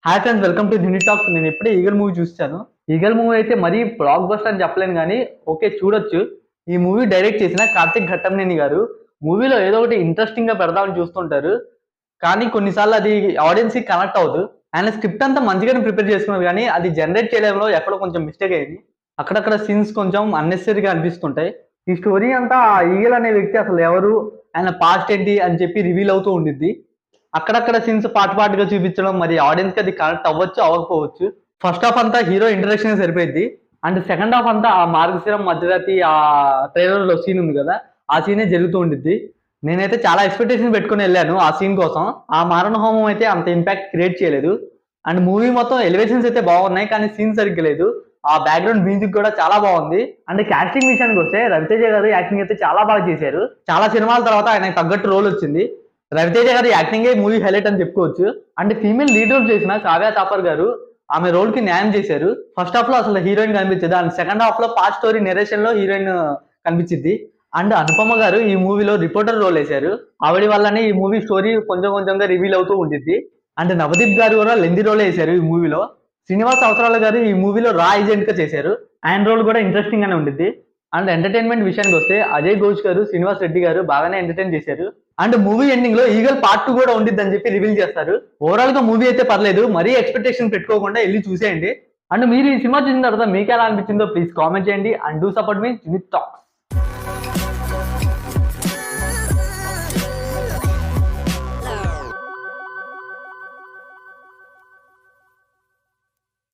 Hi friends, welcome to unit talks. నేను ఎప్పుడే eagle movie చూస్తాను. ఈగల్ మూవీ అయితే మరీ బ్లాక్ బస్టర్ అని చెప్పలేను కానీ ఓకే చూడొచ్చు. ఈ మూవీ డైరెక్ట్ చేసిన కార్తిక్ ఘట్టంనేని గారు. మూవీలో ఏదో ఒకటి ఇంట్రెస్టింగ్ గా పెడదామని చూస్తుంటారు, కానీ కొన్నిసార్లు అది ఆడియన్స్ కి కనెక్ట్ అవ్వదు. ఆయన స్క్రిప్ట్ అంతా మంచిగానే ప్రిపేర్ చేసుకున్నారు, కానీ అది జనరేట్ చేయడంలో ఎక్కడో కొంచెం మిస్టేక్ అయింది. అక్కడక్కడ సీన్స్ కొంచెం అన్నెసరీగా అనిపిస్తుంటాయి. ఈ స్టోరీ అంతా ఆ ఈగల్ అనే వ్యక్తి అసలు ఎవరు, ఆయన పాస్ట్ ఏంటి అని చెప్పి రివీల్ అవుతూ ఉండిద్ది. అక్కడక్కడ సీన్స్ పార్ట్ గా చూపించడం మరి ఆడియన్స్ కి అది కనెక్ట్ అవ్వచ్చు అవ్వకపోవచ్చు. ఫస్ట్ హాఫ్ అంతా హీరో ఇంట్రడక్షన్ సరిపోయింది. అండ్ సెకండ్ హాఫ్ అంతా ఆ మార్గశిరం మధ్యరాతి ఆ ట్రైలర్ లో సీన్ ఉంది కదా, ఆ సీనే జరుగుతూ ఉండిద్ది. నేనైతే చాలా ఎక్స్పెక్టేషన్ పెట్టుకుని వెళ్ళాను ఆ సీన్ కోసం. ఆ మారణ హోమం అయితే అంత ఇంపాక్ట్ క్రియేట్ చేయలేదు. అండ్ మూవీ మొత్తం ఎలివేషన్స్ అయితే బాగున్నాయి, కానీ సీన్ సరిగ్గా లేదు. ఆ బ్యాక్గ్రౌండ్ మ్యూజిక్ కూడా చాలా బాగుంది. అండ్ కాస్టింగ్ విషయానికి వస్తే రవితేజ గారు యాక్టింగ్ అయితే చాలా బాగా చేశారు. చాలా సినిమాల తర్వాత ఆయనకు తగ్గట్టు రోల్ వచ్చింది. రవితేజ గారి యాక్టింగే మూవీ హైలైట్ అని చెప్పుకోవచ్చు. అండ్ ఫీమేల్ లీడ్ రోల్ చేసిన కావ్య తాపర్ గారు ఆమె రోల్ కి న్యాయం చేశారు. ఫస్ట్ హాఫ్ లో అసలు హీరోయిన్ కనిపించదు, అండ్ సెకండ్ హాఫ్ లో పాస్ట్ స్టోరీ నెరేషన్ లో హీరోయిన్ కనిపించింది. అండ్ అనుపమ గారు ఈ మూవీలో రిపోర్టర్ రోల్ వేశారు. ఆవిడ వల్లనే ఈ మూవీ స్టోరీ కొంచెం కొంచెంగా రివీల్ అవుతూ ఉంటుంది. అండ్ నవదీప్ గారు కూడా లెంది రోల్ వేశారు ఈ మూవీలో. శ్రీనివాస్ అవసరాల గారు ఈ మూవీలో రా ఏజెంట్ గా చేశారు. ఆయన రోల్ కూడా ఇంట్రెస్టింగ్ గానే ఉంటుంది. అండ్ ఎంటర్టైన్మెంట్ విషయానికి వస్తే అజయ్ ఘోష్ గారు, శ్రీనివాస్ రెడ్డి గారు బాగానే ఎంటర్టైన్ చేశారు. అండ్ మూవీ ఎండింగ్ లో ఈగల్ పార్ట్ 2 కూడా ఉండిద్ది అని చెప్పి రివీల్ చేస్తారు. ఓవరాల్ గా మూవీ అయితే పర్లేదు, మరీ ఎక్స్పెక్టేషన్ పెట్టుకోకుండా వెళ్ళి చూసేయండి. అండ్ మీరు ఈ సినిమా చూసిన తర్వాత మీకు ఎలా అనిపించిందో ప్లీజ్ కామెంట్ చేయండి. And do support me unit talks.